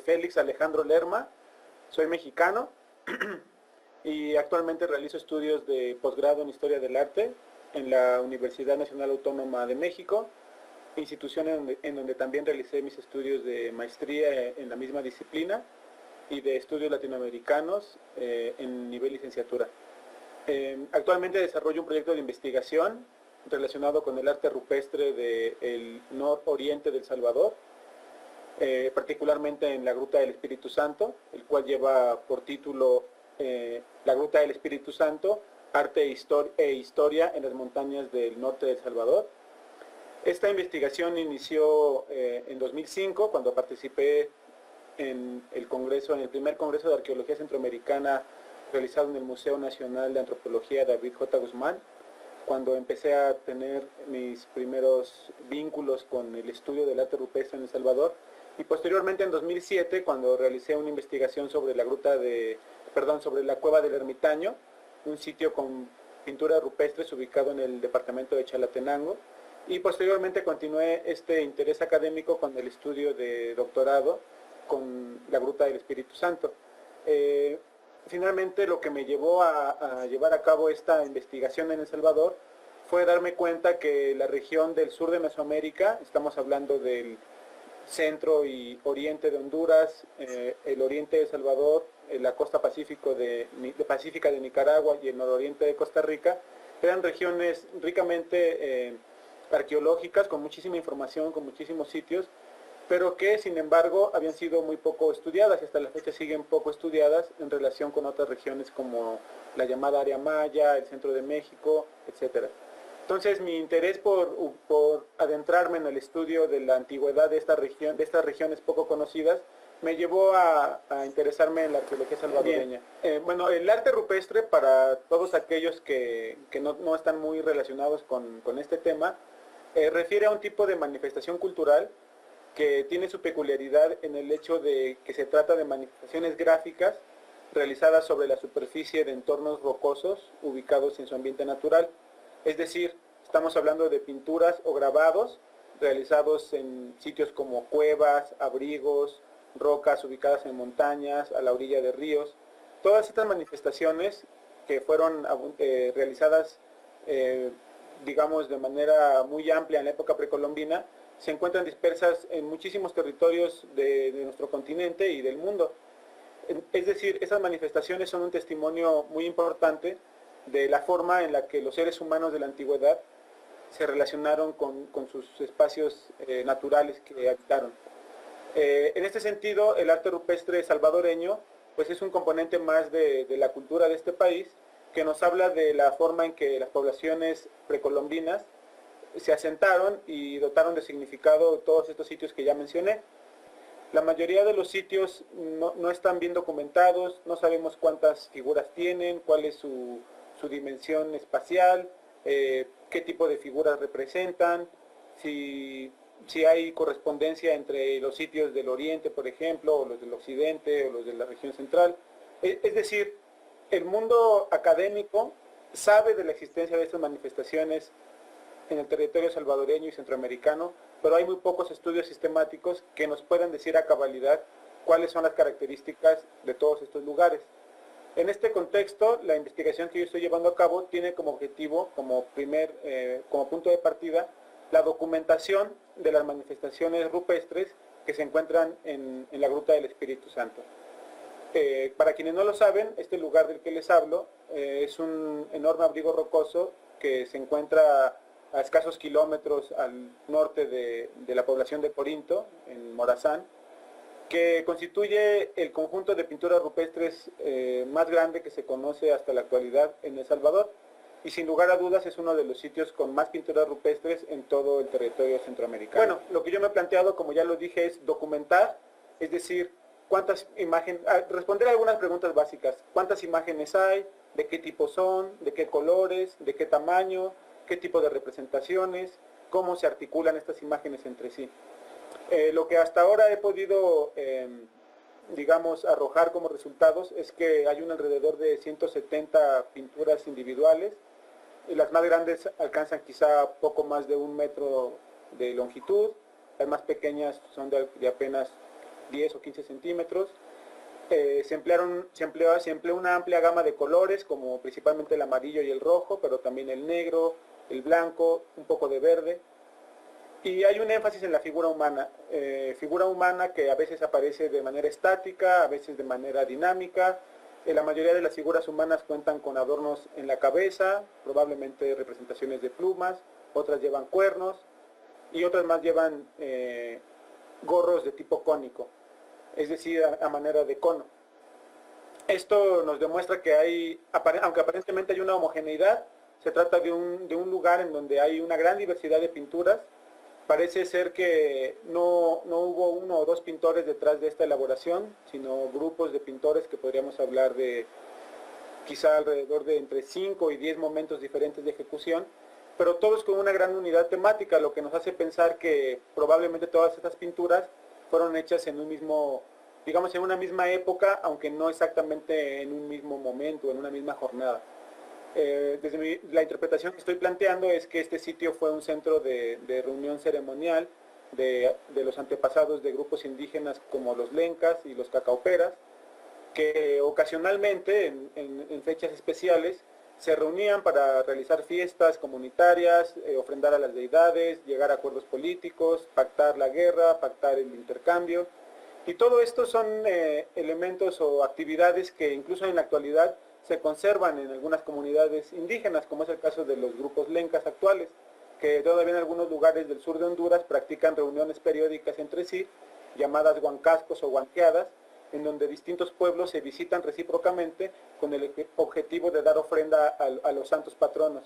Félix Alejandro Lerma, soy mexicano y actualmente realizo estudios de posgrado en Historia del Arte en la Universidad Nacional Autónoma de México, institución en donde también realicé mis estudios de maestría en la misma disciplina y de estudios latinoamericanos en nivel licenciatura. Actualmente desarrollo un proyecto de investigación relacionado con el arte rupestre del nororiente del Salvador, particularmente en la Gruta del Espíritu Santo, el cual lleva por título La Gruta del Espíritu Santo, Arte e Historia en las montañas del norte de El Salvador. Esta investigación inició en 2005, cuando participé en el primer Congreso de Arqueología Centroamericana realizado en el Museo Nacional de Antropología David J. Guzmán, cuando empecé a tener mis primeros vínculos con el estudio del arte rupestre en El Salvador, y posteriormente en 2007, cuando realicé una investigación sobre sobre la Cueva del Ermitaño, un sitio con pinturas rupestres ubicado en el departamento de Chalatenango, y posteriormente continué este interés académico con el estudio de doctorado con la Gruta del Espíritu Santo. Finalmente lo que me llevó a llevar a cabo esta investigación en El Salvador fue darme cuenta que la región del sur de Mesoamérica, estamos hablando del centro y oriente de Honduras, el oriente de El Salvador, la costa pacífica de Nicaragua y el nororiente de Costa Rica, eran regiones ricamente arqueológicas, con muchísima información, con muchísimos sitios, pero que sin embargo habían sido muy poco estudiadas y hasta la fecha siguen poco estudiadas en relación con otras regiones como la llamada área maya, el centro de México, etcétera. Entonces mi interés por adentrarme en el estudio de la antigüedad de estas regiones poco conocidas, me llevó a interesarme en la arqueología salvadoreña. Bueno, el arte rupestre, para todos aquellos que no están muy relacionados con este tema, refiere a un tipo de manifestación cultural que tiene su peculiaridad en el hecho de que se trata de manifestaciones gráficas realizadas sobre la superficie de entornos rocosos ubicados en su ambiente natural. Es decir, estamos hablando de pinturas o grabados realizados en sitios como cuevas, abrigos, rocas ubicadas en montañas, a la orilla de ríos. Todas estas manifestaciones que fueron realizadas, digamos, de manera muy amplia en la época precolombina, se encuentran dispersas en muchísimos territorios de nuestro continente y del mundo. Es decir, esas manifestaciones son un testimonio muy importante de la forma en la que los seres humanos de la antigüedad se relacionaron con sus espacios naturales que habitaron. En este sentido, el arte rupestre salvadoreño pues es un componente más de la cultura de este país, que nos habla de la forma en que las poblaciones precolombinas se asentaron y dotaron de significado todos estos sitios que ya mencioné. La mayoría de los sitios no están bien documentados, no sabemos cuántas figuras tienen, cuál es su dimensión espacial, qué tipo de figuras representan, si hay correspondencia entre los sitios del oriente, por ejemplo, o los del occidente, o los de la región central. Es decir, el mundo académico sabe de la existencia de estas manifestaciones en el territorio salvadoreño y centroamericano, pero hay muy pocos estudios sistemáticos que nos puedan decir a cabalidad cuáles son las características de todos estos lugares. En este contexto, la investigación que yo estoy llevando a cabo tiene como objetivo, como punto de partida, la documentación de las manifestaciones rupestres que se encuentran en la Gruta del Espíritu Santo. Para quienes no lo saben, este lugar del que les hablo es un enorme abrigo rocoso que se encuentra a escasos kilómetros al norte de la población de Corinto, en Morazán, que constituye el conjunto de pinturas rupestres más grande que se conoce hasta la actualidad en El Salvador, y sin lugar a dudas es uno de los sitios con más pinturas rupestres en todo el territorio centroamericano. Bueno, lo que yo me he planteado, como ya lo dije, es documentar, es decir, responder a algunas preguntas básicas. ¿Cuántas imágenes hay? ¿De qué tipo son? ¿De qué colores? ¿De qué tamaño? ¿Qué tipo de representaciones? ¿Cómo se articulan estas imágenes entre sí? Lo que hasta ahora he podido, digamos, arrojar como resultados es que hay un alrededor de 170 pinturas individuales, y las más grandes alcanzan quizá poco más de 1 metro de longitud, las más pequeñas son de apenas 10 o 15 centímetros. Se empleó una amplia gama de colores, como principalmente el amarillo y el rojo, pero también el negro, el blanco, un poco de verde. Y hay un énfasis en la figura humana que a veces aparece de manera estática, a veces de manera dinámica. La mayoría de las figuras humanas cuentan con adornos en la cabeza, probablemente representaciones de plumas, otras llevan cuernos y otras más llevan gorros de tipo cónico, es decir, a manera de cono. Esto nos demuestra que aunque aparentemente hay una homogeneidad, se trata de un lugar en donde hay una gran diversidad de pinturas. Parece ser que no hubo uno o dos pintores detrás de esta elaboración, sino grupos de pintores que podríamos hablar de quizá alrededor de entre 5 y 10 momentos diferentes de ejecución, pero todos con una gran unidad temática, lo que nos hace pensar que probablemente todas estas pinturas fueron hechas en un mismo, digamos, en una misma época, aunque no exactamente en un mismo momento, en una misma jornada. La interpretación que estoy planteando es que este sitio fue un centro de reunión ceremonial de los antepasados de grupos indígenas como los lencas y los cacauperas, que ocasionalmente en fechas especiales se reunían para realizar fiestas comunitarias, ofrendar a las deidades, llegar a acuerdos políticos, pactar la guerra, pactar el intercambio. Y todo esto son elementos o actividades que incluso en la actualidad se conservan en algunas comunidades indígenas, como es el caso de los grupos lencas actuales, que todavía en algunos lugares del sur de Honduras practican reuniones periódicas entre sí, llamadas huancascos o huanqueadas, en donde distintos pueblos se visitan recíprocamente con el objetivo de dar ofrenda a los santos patronos.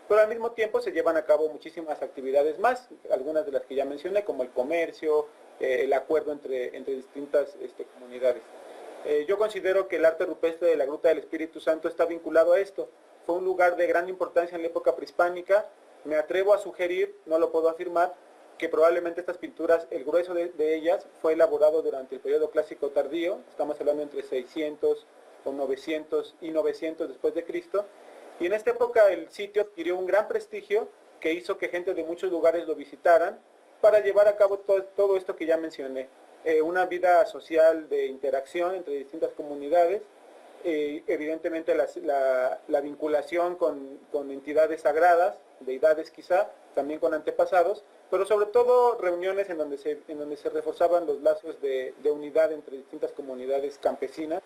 Pero al mismo tiempo se llevan a cabo muchísimas actividades más, algunas de las que ya mencioné, como el comercio, el acuerdo entre distintas comunidades. Yo considero que el arte rupestre de la Gruta del Espíritu Santo está vinculado a esto. Fue un lugar de gran importancia en la época prehispánica. Me atrevo a sugerir, no lo puedo afirmar, que probablemente estas pinturas, el grueso de ellas, fue elaborado durante el periodo clásico tardío. Estamos hablando entre 600 o 900 y 900 después de Cristo. Y en esta época el sitio adquirió un gran prestigio que hizo que gente de muchos lugares lo visitaran para llevar a cabo todo esto que ya mencioné. Una vida social de interacción entre distintas comunidades, evidentemente la vinculación con entidades sagradas, deidades quizá, también con antepasados, pero sobre todo reuniones en donde se reforzaban los lazos de unidad entre distintas comunidades campesinas,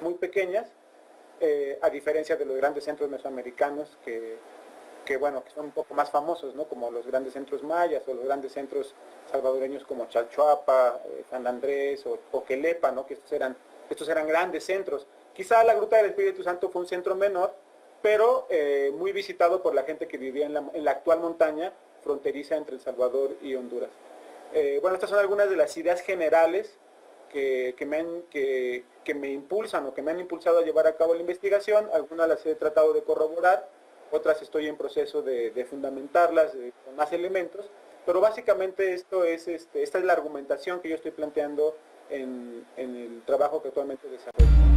muy pequeñas, a diferencia de los grandes centros mesoamericanos que son un poco más famosos, ¿no? Como los grandes centros mayas o los grandes centros salvadoreños como Chalchuapa, San Andrés o Quelepa, ¿no? Que estos eran grandes centros. Quizá la Gruta del Espíritu Santo fue un centro menor, pero muy visitado por la gente que vivía en la actual montaña fronteriza entre El Salvador y Honduras. Estas son algunas de las ideas generales que me impulsan o que me han impulsado a llevar a cabo la investigación. Algunas las he tratado de corroborar, otras estoy en proceso de fundamentarlas con más elementos, pero básicamente esta es la argumentación que yo estoy planteando en el trabajo que actualmente desarrollo.